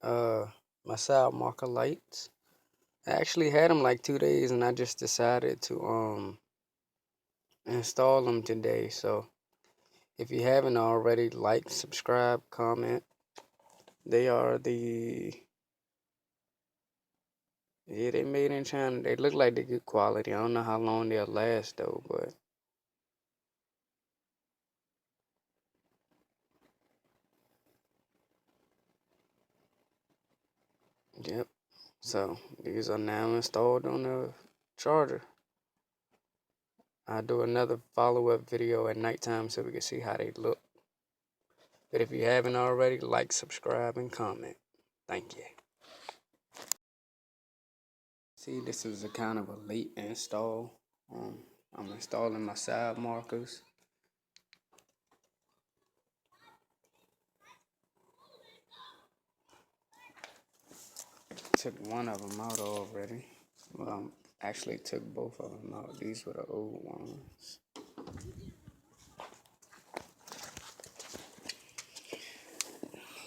my side marker lights. I actually had them like 2 days, and I just decided to install them today. So if you haven't already, like, subscribe, comment. They are yeah, they made in China. They look like they're good quality. I don't know how long they'll last though, but yep. So these are now installed on the charger. I'll do another follow-up video at nighttime so we can see how they look. But if you haven't already, like, subscribe, and comment. Thank you. See, this is a kind of a late install. I'm installing my side markers. Took one of them out already. Well, actually took both of them out. These were the old ones.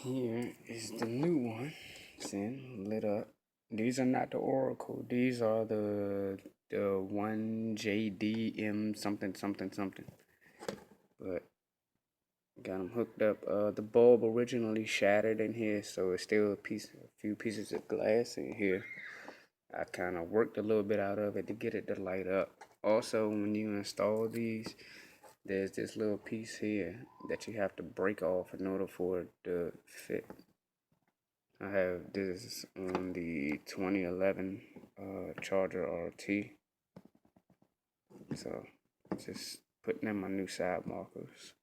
Here is the new one. It's in, lit up. These are not the Oracle. These are the IJDM something something something. But got them hooked up. The bulb originally shattered in here, so it's still a few pieces of glass in here. I kind of worked a little bit out of it to get it to light up. Also, when you install these, there's this little piece here that you have to break off in order for it to fit. I have this on the 2011 Charger RT. So, just putting in my new side markers.